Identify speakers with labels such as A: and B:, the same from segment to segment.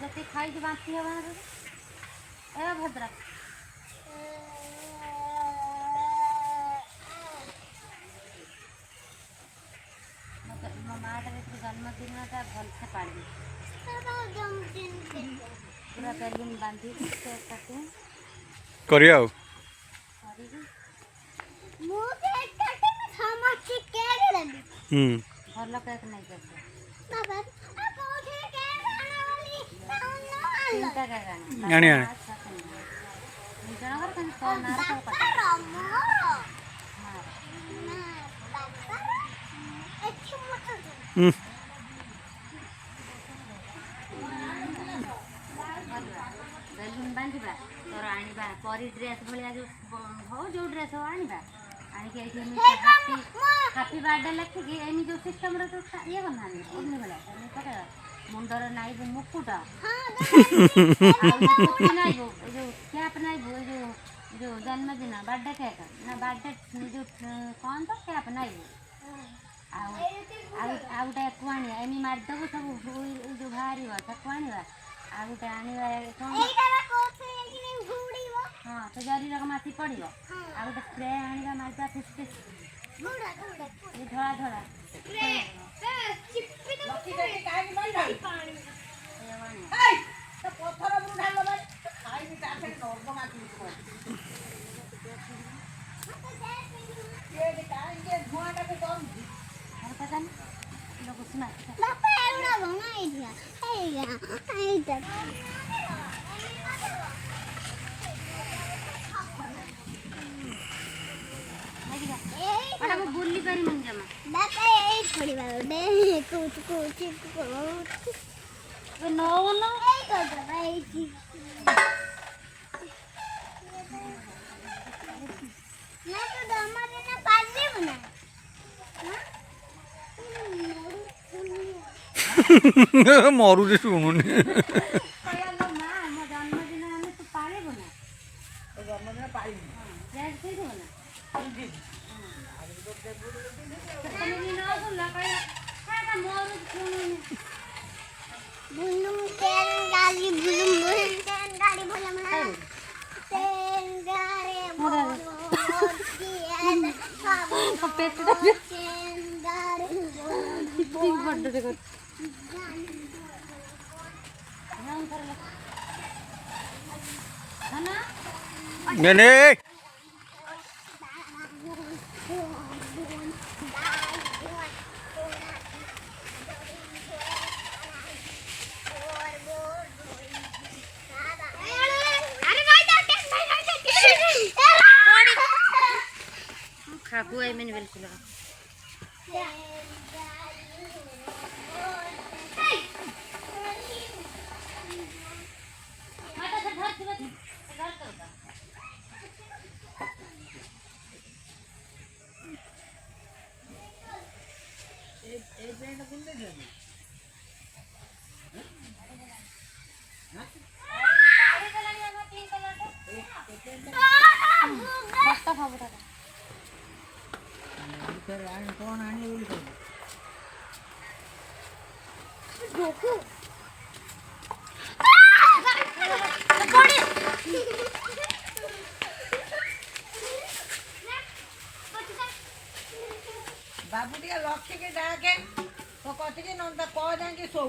A: जति खाई बांती है ए भद्रा माँ जन्मदिन भल से पाड़ी पूरा बैलून बांधी केक कटिंग
B: करिया
A: भल केक नहीं करते बेलून बांधा तोर आनिबा परी ड्रेस भाया जो हो जो ड्रेस हो आनिबा आनिके हैप्पी हैप्पी बर्थडे लिखिकी एमी जो सिस्टम रे तो ये बना ओनी भला पकड़ मुंडर नाइबो मुकुट नाइबो जो कैप नाइबो जो जन्मदिन बर्थडे केक ना बर्थडे जो कौन तो कैप नाइबो आ गोटे कुआनिया एमी मारिदेबू सब जो बाहर कुआनिया आ गोटे आने हाँ तो जरी माथि पड़ो आ गोटे स्प्रे आने मारिदा फिस फिस धड़ा धड़ा बुल्ली पारी मन जमा बापा ए थोड़ी बार दे कुछ कुछ नो नो ए कर भाई जी मैं तो दमा देना पाजी बना
B: मरु जे सुनुनी
A: कहलो मां मो जन्मदिन हमें तो पाले बना तो जन्मदिन पाई जैसे से बना जी बुलुम तेल गाड़ी बुलुम तेल गाड़ी बोला मैं तेल गाड़ी बोलो की पेट तेल गाड़ी बोलो बड्डे देखो
B: ने ने
A: खाबू है मैंने बिल्कुल
C: कौन आने बोल बाबू टे लक्ष्य के डाके तो कथी के नंदा कह जाके सो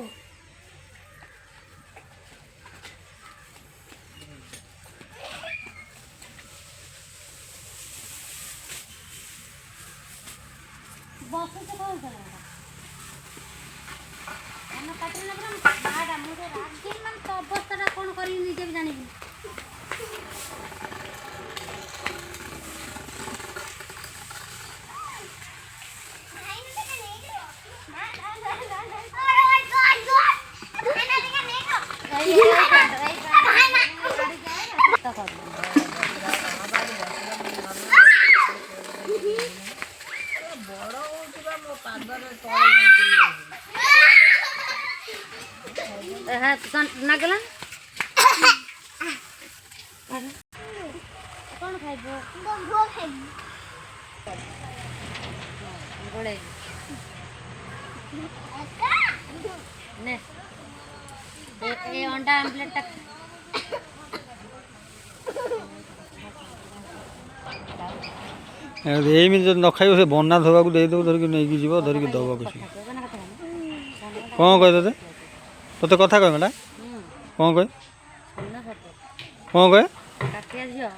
A: बस से कौन करेगा हम काटले ना बाडा मुझे रागी मन तो अवस्था कौन करी निजे भी जानिबी नगला कौन खाइबो गो खाइबो गोड़े ନେ ଏ ଅଣ୍ଡା ଆମ୍ଲେଟ୍ଟା
B: ଏମିତି ଯଦି ନ ଖାଇବ ସେ ବନା ଧୋବାକୁ ଦେଇଦେବ ଧରିକି ନେଇକି ଯିବ ଧରିକି ଦେବ କିଛି କ'ଣ କହେ ତୋତେ ତୋତେ କଥା କହେ ମ୍ୟାଡ଼ା କ'ଣ କହେ କ'ଣ କହେ
A: କାଟିଆ ଝିଅ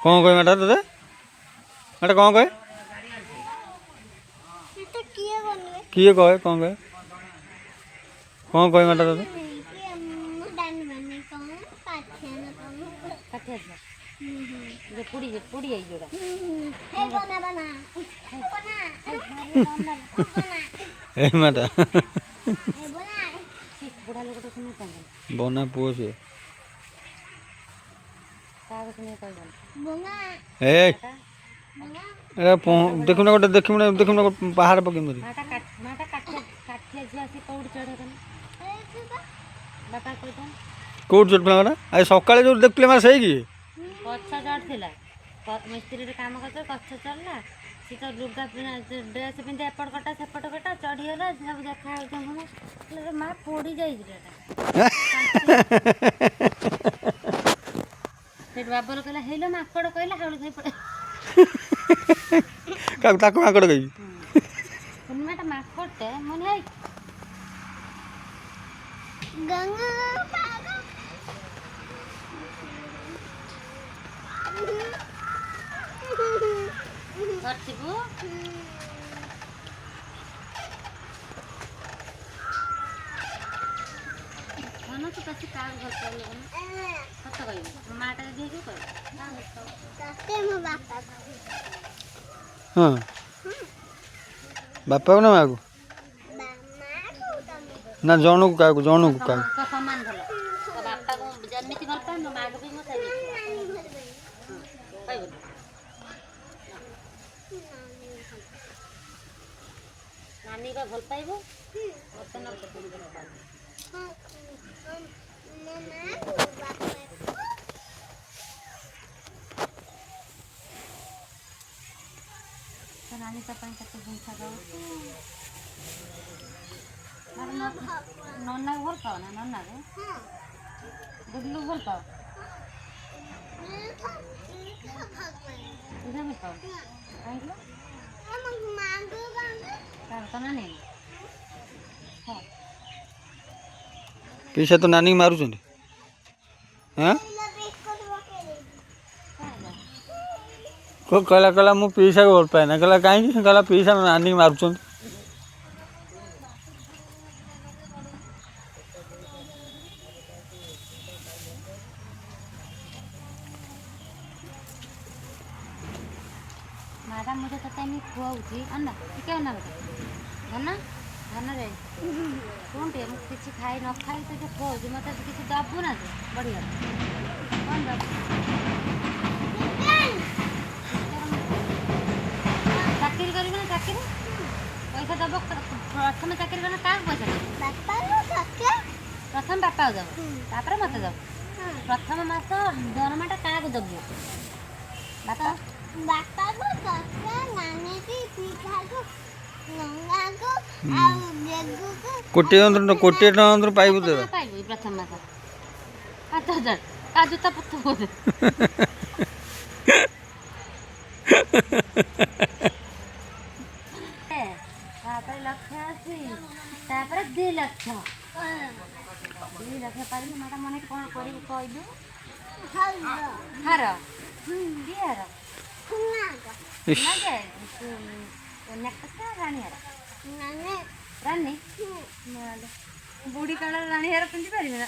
B: କ'ଣ କହେ ମ୍ୟାଡ଼ା ତୋତେ ମ୍ୟାଡ଼ା କ'ଣ କହେ କିଏ କହେ କ'ଣ କହେ କ'ଣ କହେ ମ୍ୟାଡ଼ା ତୋତେ
A: କାଟିଆ ଝିଅ ଯେ ପୁଡ଼ି ଯାଇ ଯୋଉଟା
B: ଏ ମ୍ୟାଡ଼ା
A: ବୁଢ଼ା ଲୋକଟା ଶୁଣି ପାଇଁନି
B: ବନା ପୁଅ ସିଏ
A: କାହାକୁ ଶୁଣି କହିବନି
B: ଏ ଦେଖୁନ ଗୋଟେ ଦେଖୁନ ପାହାଡ଼ ପକେଇ ଧରି
A: ମାଟା କାଠିଆ ଝିଅ ଆସି କୋଉଠି ଚଢ଼େଇବନି ବାପା କହିଥାନ୍ତି
B: କେଉଁଠି ଚୋଟ ମ୍ୟାଡ଼ା ଆଜି ସକାଳେ ଯେଉଁ ଦେଖିଲେ ମା ସେଇ କି
A: ଗଛ ଚଢ଼ିଥିଲା ମିସ୍ତ୍ରୀରେ କାମ କରୁଥିଲା ଗଛ ଚଢ଼ିଲା ସେ ତ ଲୁଗା ଡ୍ରେସ୍ ପିନ୍ଧି ଏପଟ କଟା ସେପଟ କଟା ଚଢ଼ିଗଲା ସବୁ ଦେଖା ହେଉଛି ମା ପୋଡ଼ି ଯାଇଛି ଏଟା ସେଠୁ ବାବର କହିଲା ହେଇଲୋ ମାଙ୍କଡ଼ କହିଲା ହାଉଳି ଖାଇ ପଳେଇ
B: ତାକୁ ମାଙ୍କଡ଼ କହିବି
A: ପୂର୍ଣ୍ଣିମାଟା ମାଙ୍କଡ଼ଟେ ମନେ ହେଇ ଧରିଥିବୁ ମନ ତୁ ବେଶୀ କାହାକୁ ଭଲ ପାଇଲୁ ସତ କହିବୁ ମୋ ମାଆଟା ଯଦି ହେଇଯିବ କହିବୁ
B: ହଁ ବାପାକୁ ନା ମାଆକୁ ନା ଜଣକୁ କାହାକୁ
A: ତ ସମାନ ଭଲ ତ ବାପାକୁ ଯେମିତି ଭଲ ପାଏ ମୋ ମାଆକୁ ବି ମୁଁ ସେମିତି କହିବୁ ନାନୀ ବା ଭଲ ପାଇବ ମତେ ନ ଭଲ ପାଇବ ନାନୀ ତା ପାଇଁ କେତେ ଜିନିଷ ଦେଉଛି ନନାକୁ ଭଲ ପାଅ ନା ନନାକୁ ଗୁଡଲୁ ଭଲ ପାଅ ଭଲ ପାଅ କାହିଁକି
B: ପିସା ତ ନାନୀ ମାରୁଛନ୍ତି ହଁ କହିଲା ମୁଁ ପିସାକୁ ଭଲ ପାଏ ନା କହିଲା କାହିଁକି କହିଲା ପିସା ନାନୀ ମାରୁଛନ୍ତି
A: ମ୍ୟାଡ଼ାମ୍ ମୁଁ ତୋତେ ଏମିତି ଖୁଆଉଛି ଅନା ଟିକେ ଅନା ବେଟା ଧନ ଧନରେ ଶୁଣଟେ ମୁଁ କିଛି ଖାଇ ନ ଖାଇ ତୋତେ ଖୁଆଉଛି ମୋତେ କିଛି ଦେବୁ ନା ତୁ ବଢ଼ିଗଲା କ'ଣ ଦେବୁ ଚାକିରି କରିବୁ ନା ଚାକିରି ପଇସା ଦେବ ପ୍ରଥମେ ଚାକିରି କଲେ କାହାକୁ ପଇସା ଦେବ ପ୍ରଥମେ ବାପାକୁ ଦେବ ତାପରେ ମୋତେ ଦେବ ପ୍ରଥମ ମାସ ଦରମାଟା କାହାକୁ ଦେବୁ ବାପା
D: ବାପାକୁ ଶଶା ନାନୀକି ପିଠାକୁ ନଙ୍ଗାକୁ ଆଉ ବେଗୁକୁ
B: କୋଟିଏ ଟଙ୍କା ପାଇବୁ ଦେବେ
A: ପାଇବୁ ପ୍ରଥମ ମାସ 5,000 କାଜୁ ତା ପୁତ ବୋଧେ ତାପରେ 1,80,000 ତାପରେ 2,00,000 ପାଇଲି ମ୍ୟାଡ଼ାମ୍ ମାନେ କ'ଣ କରିବୁ କହିଲୁ ହାର କି ହାର ରାଣୀ ବୁଢ଼ୀ କାଳରେ ରାଣୀ ହାର ପିନ୍ଧି ପାରିବେ ନା